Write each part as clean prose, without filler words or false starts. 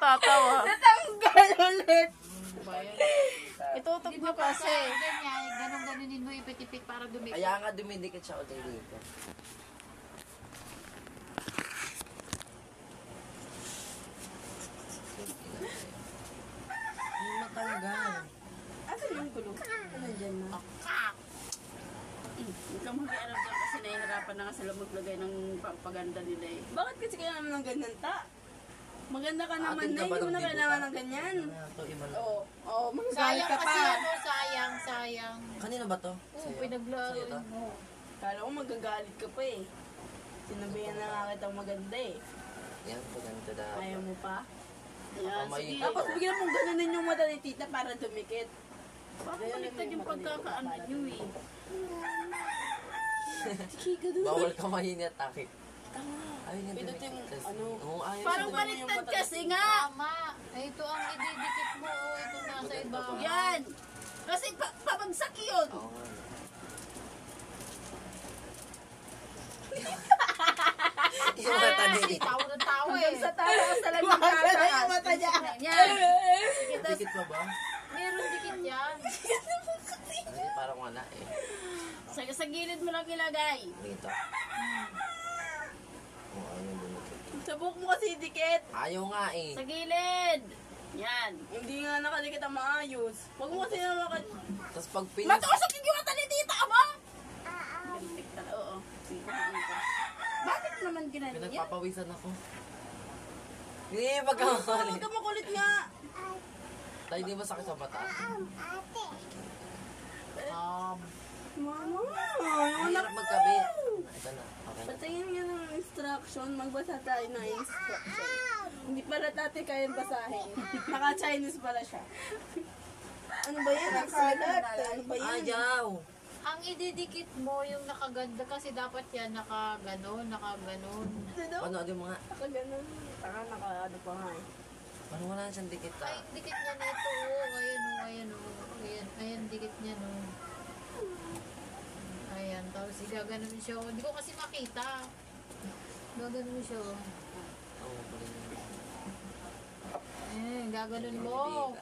natatawa. Natanggal ulit. Itutok mo kasi. Ganyan, ganun-ganunin mo ipit-ipit para dumikit. Kaya nga dumidikit siya ulit dito. Hindi matanggal. Asan yung gulong? Ano dyan na? Huwag kang mag-aaral dyan kasi nahihirapan na nga sila maglagay ng pampaganda nila eh. Bakit kasi kaya naman ng ganyan ta? Maganda ka naman Atin na, ka ba hindi mo ng na dibuka? kailangan ng ganyan. Ito, iba na. Oo, oo, magagalit Sayang ka kasi pa. ano, sayang. Kanino ba to? Oo, Sa'yo? pinaglaro Sa'yo to? mo. Kala ko magagalit ka pa eh. Sinabihan na nga kitang maganda eh. Yan, paganda dapat. Ayaw mo pa? Yan, May- sige. Tapos bigyan mong ganunin yung mata ni tita para dumikit. Papaliktad yung pagkakaano nyo eh. Sige, ganun. Bawal ka mahinit, Aki. Ayun yung Pinutin mo, dumikit. ano? Oo, ayun. Parang Subukan mo yung baliktad mata kasi ni nga. Tama. Ay, ito ang ididikit mo. Oh, ito nasa iba. Yan. Kasi pabagsak yun. Oo nga. Yung mata Ay, ni tawa ng tawa eh. Hanggang sa taas talaga yung Gumagana yung mata niya. Yan. Dikit pa ba? Meron dikit yan. Ay, parang wala eh. Sa gilid mo lang ilagay. Dito. Oo, ayun yung dumikit. Sabuk mo kasi dikit. Ayaw nga eh. Sa gilid. Yan. Hindi nga nakadikit ang maayos. Huwag mo kasi na Tapos pag pinis... Matusok yung mata ni tita mo. Gantik talaga. Oo. Sige, bakit naman ginanyan? Pinagpapawisan ako. Hindi, Huwag pagkakali. ka makulit nga. Tayo, di ba sakit sa mata? Mama, yung Ang anak hirap magkabit. Ito na. Okay na. Patingin nga ng instruction, magbasa tayo ng instruction. Hindi pala dati kayang basahin. Naka-Chinese pala siya. Ano ba yan? Nakalat? Ano ba yan? Ayaw! Ang ididikit mo yung nakaganda kasi dapat yan nakaganon. Ano, di mo nga. Nakaganon. Taka naka-ano pa nga eh. Parang wala na siyang dikit Ay, ah. dikit niya na ito. Oh. Ayan, oh. Ayan, dikit niya, no. Ayan, tapos igaganon siya. Oh. Hindi ko kasi makita. Gaganon siya, oh. Oo, pala yun. Gaganon mo.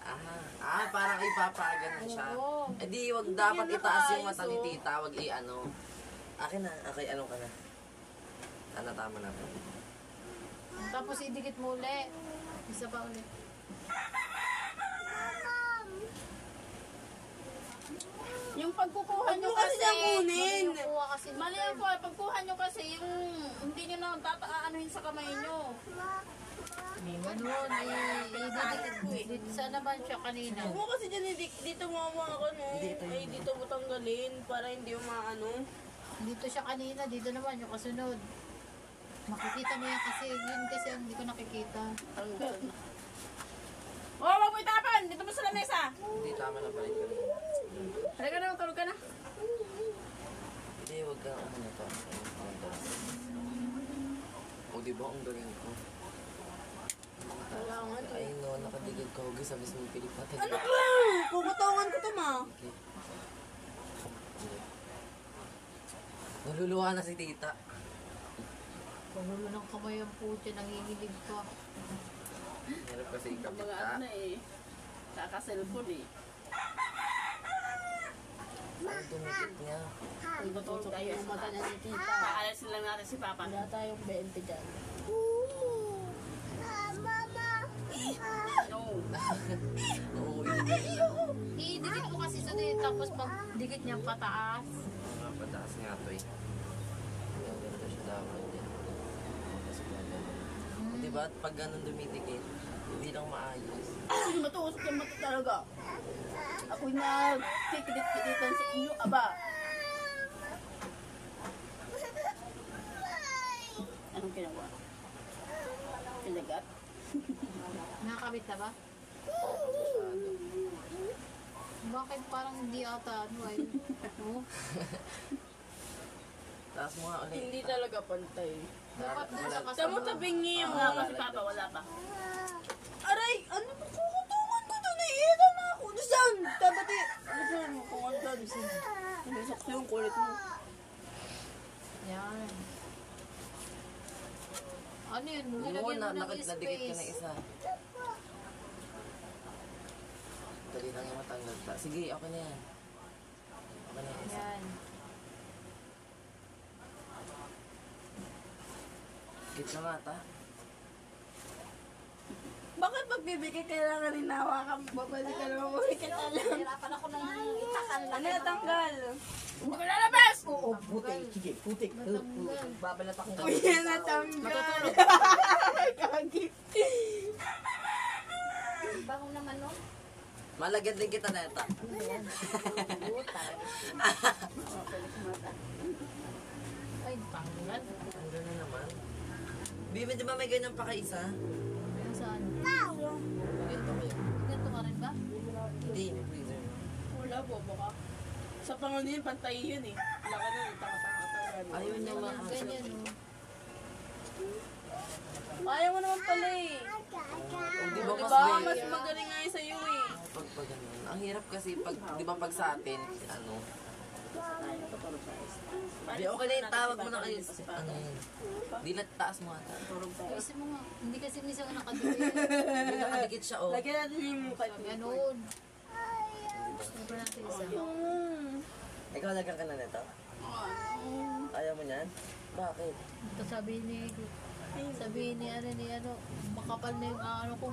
Parang ipapaganon siya. Oo. Eh di, wag dapat itaas yung mata ni tita. Wag i-ano. Akin na. Okay, ano ka na. Ano, tama na. Tapos idikit mo ulit. Isa pa ulit. Yung pagkukuha nyo Huwag mo kasi kasi, nang kunin. Makukuha kasi mali yan po, pagkuha nyo kasi, yung hindi nyo na tataanuhin sa kamay nyo. Ganun, ididikit mo eh. Dito sa naman siya kanina. Huwag mo kasi dyan, dito mo ako, no? Ay, dito mo tanggalin para hindi umaano. Dito siya kanina, dito naman yung kasunod. Makikita mo yan kasi, yun kasi ang hindi ko nakikita. Tanggal na. Oh, wag mo itapan! Dito mo sa lamesa! Hindi, tama na pala yun. Halika na, tulog ka na. Hindi, wag ka umano to. O, di ba? Ang galing ko. Kailangan. Ay, no, nakadigil ko. Huwag sa mismo pilit natin. Ano ba? Kukutawan ko to, ma. Okay. Naluluha na si tita. Pagulo ng kamay ang puti, nanginginig pa. Hirap kasi Ang ikapit mga ka. ano eh. Kaka-cellphone eh. Ang dumikit niya. Tutulog tayo sa mata niya si tita. Paalasin lang natin si Papa. Wala tayong 20 dyan. No. Oo, Idikit mo kasi sa dito, tapos pag dikit niya pataas. mga pataas nga to eh. Ang ganda siya dapat din. Tapos gano'n. Diba? Pag ganun dumidikit, hindi lang maayos. Matusok yung mata talaga. Ako'y nagkikidit-kiditan sa inyo, aba. Anong ginawa? Kinagat? Nakakabit na ba? Bakit parang hindi ata, ano ay? Oh, Taas mo nga ulit. Hindi talaga pantay. dapat dun sa Sa mo kasunod. tabingi yung Wala pa si Papa, wala pa. Aray! Ano ba? Kukutungan ko to. Naiira na ako. Diyan! Dapat eh. Ano ba mo? Kung ano doon? Inisok yung kulit mo. Yan. Ano yun? Hindi Nilagyan mo na. Nadikit ka na isa. Dali lang yung matanggal ka. Sige, okay na yan. Okay na yan isa. Yan. Kit na mata. Bakit pagbibigay kailangan rin hawakan mo? Pwede ka naman bumikit alam. Hirapan ako ng itakan Ano natanggal? Hindi ko lalabas! Oo, putik. Sige, putik. Babalat akong Kuya natanggal. Kagi. Bangon naman, no? Malagyan din kita na ito. Ay, tanggal. Ang gano'n naman. Bibi, di ba may ganyan pa kaisa? Yung saan? Ganito kayo. Ganito ka rin ba? Hindi, may freezer. Wala po, baka. Sa pangunin, pantay yun eh. Wala ka na, tanga-tanga. Ayaw niya makasarap. Ganyan, no? Ayaw mo naman pala eh. Di ba mas Diba? may... Mas magaling nga yun sa'yo eh. Pag ganun. Ang hirap kasi pag, di ba pag sa atin, ano, di okay na yung tawag mo na kayo. Ano yun? Di taas mo ata. Isip mo nga, hindi kasi minsan ka nakadikit. Hindi nakadikit siya, oh. Lagyan natin yung mukha. Ganun. Sobrang natin isa. Ikaw lagyan ka na nito? Ayaw mo niyan? Bakit? Ito sabihin ni ano, makapal na yung ano ko,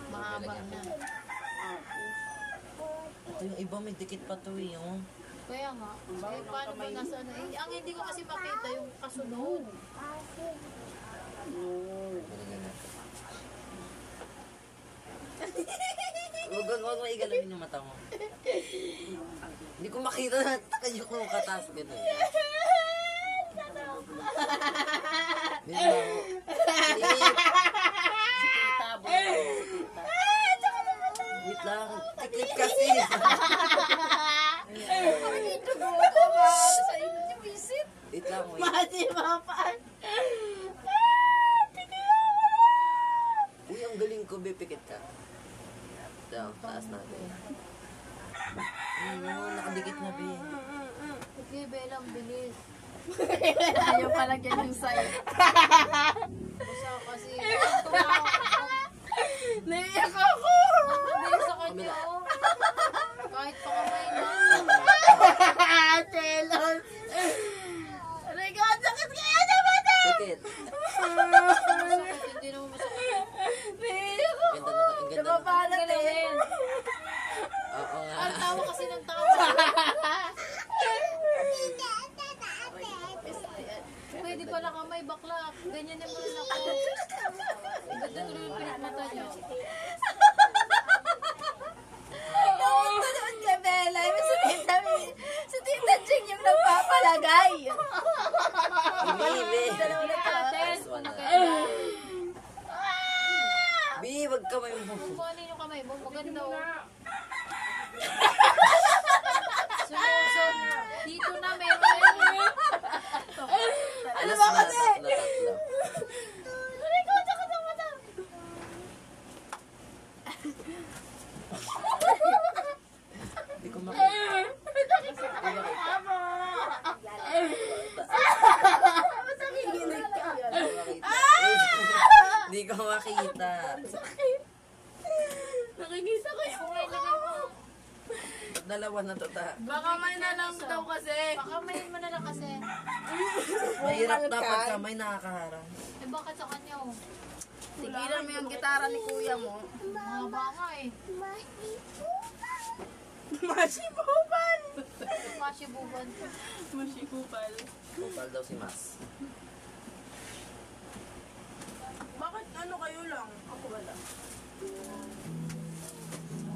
mahaba na. Ito yung iba may dikit pa to eh, oh. Kaya nga, eh, paano ba nasa ano? Eh, ang hindi ko kasi makita yung kasunod. Nalagyan natin. Huwag mo igalawin yung mata mo. Hindi ko makita na tayo ko katas gano'n. Hindi mo. Wait lang. Tikit kasi. Wait lang, wait. Mati mapan. Uy, ang galing ko, bipikit ka. Down, taas natin. Ano, nakadikit na, Bi. Okay, Bella, ang bilis. Ayaw pala ganyan sa'yo. Basta kasi, tumawa ako. Naiyak ako. Ang bilis sa kanya, oh. Kahit pa kamay na. Telos. Aray ko, ang sakit kaya na mata. Pikit. Masakit, hindi naman masakit. Naiyak ako. Ganda na, ang ganda na. Napapalat eh. Oo nga. Ang tawa kasi ng tawa. Pwede pala kamay, bakla. Ganyan naman ako. Ganda tuloy yung pinagmata niyo. Tunood ka, Bella. Si Tita Ching yung nagpapalagay. Bi, Dalawa na Ates, One na. maganda. Bi, wag ka may mo. Kuhanin yung kamay mo, maganda. Oh. Dito na, meron. Alas na, tatlo. Aray ko, ang sakit ang mata. Hindi ko makita. Hindi ko makita. Nakikita ko yung Ba't dalawa na to ta? baka may na lang daw kasi. Baka may mo na lang kasi. Mahirap dapat ka, may nakakaharang. Eh, bakit sa kanya, oh? Tigilan mo yung gitara ni kuya mo. Mahaba nga eh. Masibupal! Masibuban. Masibupal. Kupal daw si Mas. Bakit ano kayo lang? Ako wala.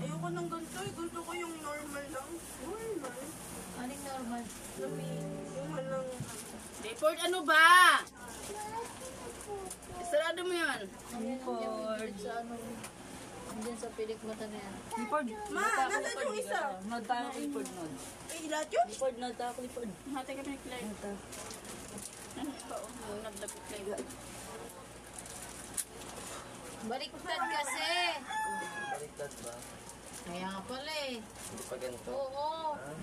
Ayoko ng ganito eh. Gusto ko yung normal lang. Normal. Aling normal. Yung walang... Report ano ba? Isarado mo yan. Report. Sa ano? Diyan sa pilik mata na yan. Ma, nasan yung isa? Eh, lahat yun? Hati kami ni Claire. Ano pa oh? Yung nagdagod Claire. Baliktad kasi. Baliktad ba? Kaya nga pala eh. Hindi pa ganito. Oo. Ah,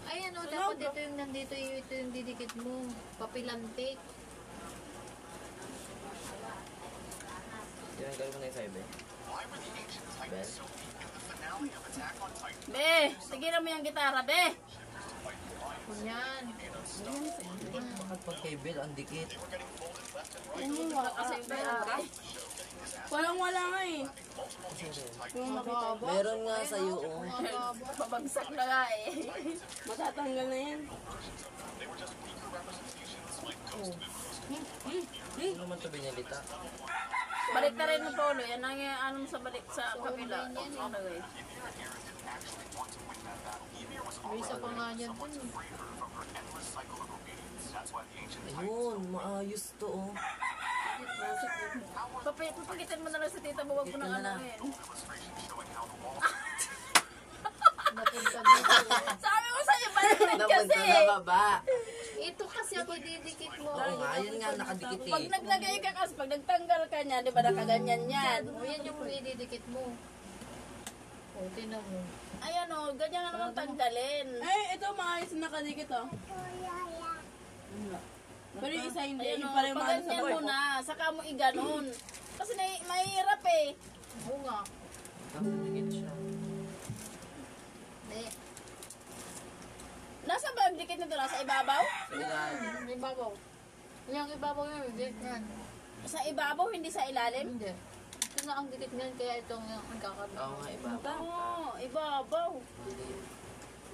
Ay ano, dapat ito yung nandito, ito yung didikit mo. Papilantik. Tinanggal mo na yung sa'yo, Ben. Ben? Be, tigilan mo yung gitara, be. Yan. Bakit pag kay Bel, ang dikit? Kasi Walang-wala nga eh. Yung makita. Meron nga sa'yo, oh. babagsak na nga eh. Matatanggal na yan. Hindi naman ito binilita. Balik na rin mo, Polo. Yan ang ano sa balik sa kabila. Ano eh. May isa pa nga yan dun. Ayun, maayos to, oh. Papagitan mo na lang sa tita mo. Huwag mo nang ano eh. Napunta dito. Sabi ko sa'yo, baliktad Napunta kasi. na baba. Ito kasi ako ididikit mo. Oo nga, yun nga, nakadikit Pag eh. naglagay ka kasi, pag nagtanggal ka niya, di ba nakaganyan yan? O yan yung ididikit mo. O, tinan mo. Ayan o, ganyan nga naman tanggalin. Eh, ito maayos na nakadikit oh. Pero yung isa hindi. Ayan Yung o, pala yung pag mga sa ganyan boy. mo na, saka mo iganon. Kasi mahirap eh. Oo nga. Nakadikit siya. Hindi. Nasa ba ang dikit nito? Nasa ibabaw? Ilalim. Yung ibabaw. Yung ibabaw yun, hindi. Yan. Sa ibabaw, hindi sa ilalim? Hindi. Ito na ang dikit niyan, kaya itong ang kakabit. Oo nga, iba. Oo, ibabaw.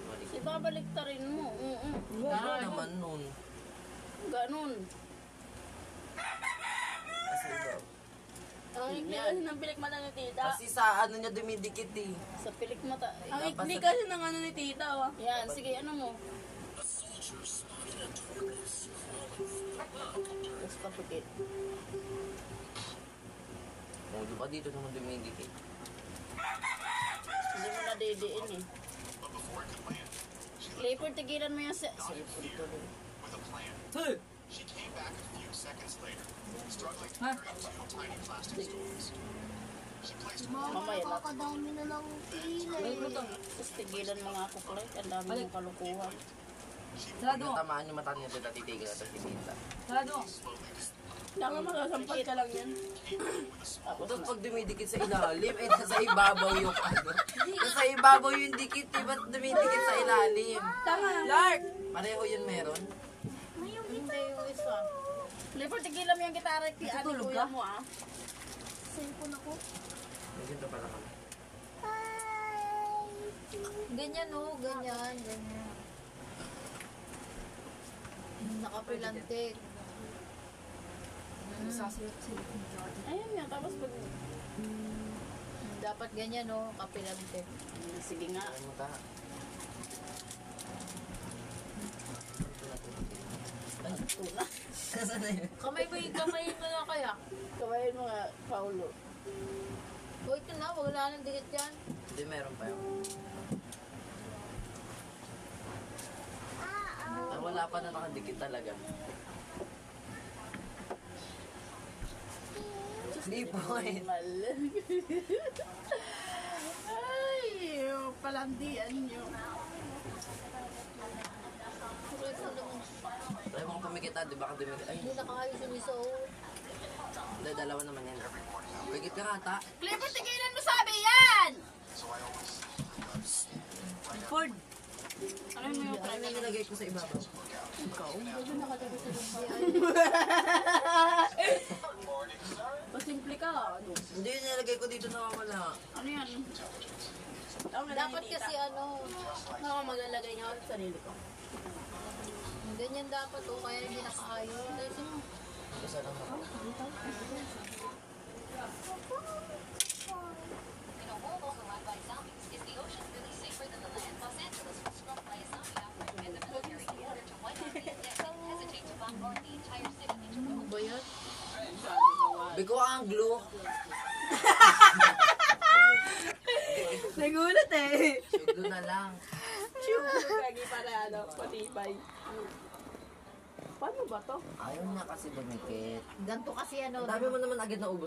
Balik. Ibabalik ta rin mo. Ano naman nun? Ganun. Kasi iba. Ang ikli kasi ng pilik mata ni tita. Kasi sa ano niya dumidikit eh. Sa pilik mata. Ang ikli kasi ng ano ni tita oh. Yan, sige, ano mo? Tapos papikit. Kung di ba dito naman dumidikit? Hindi mo na didiin eh. Clifford, tigilan mo yung mamaya lang. Kakadami na ng kilay. Tapos tigilan mo nga ako, Cliff. Ang dami mong kalukuhan. Natamaan yung mata niya dito, titigil na ito si Tita. Saka masasampal ka lang yan. Tapos pag dumidikit sa ilalim, eh nasa ibabaw yung ano. Nasa ibabaw yung dikit, eh ba't dumidikit sa ilalim? Tama. Lark! Pareho yun meron. Hindi yung isa. Clifford, tigilan mo yung gitara. Ano kuya mo ah? Cellphone ako. Nandito pala kami. Ganyan o, ganyan, ganyan. Nakapilantik. Ayun nga, tapos pag... Dapat ganyan o, kapilantik. Sige nga. Ano mo ta? Tuna. Nasaan na yun? Kamay mo na kaya. Kawain mo nga, Paulo. O ito na, wala nang dikit yan. Hindi, meron pa yun. Ah, wala pa na nakadikit talaga. Hindi po eh. Mal. Ay, palandian nyo. Kulit mo naman. Try mo pumikit di ba ka dumikit? Ay, Hindi nakaayos yung isa o. hindi, dalawa naman yan. Pumikit ka nga, ta. Clifford, tigilan mo sabi yan! Ford. Ano mo yung Ano yung nilagay ko sa ibabaw? Pasimple ka. Ano? Hindi, yung nilagay ko dito nawawala. Ano yan? Dapat kasi ano, Ako maglalagay niya ako sa sarili ko. ganyan dapat o, kaya hindi nakaayos. Isa lang ako. Ano ba yan? Bigo ang glue. Nagulat eh. Glue na lang. Lagi para ano, patibay. Paano ba to? Ayaw niya kasi dumikit. Ganto kasi ano. Dami mo naman agad na ubos.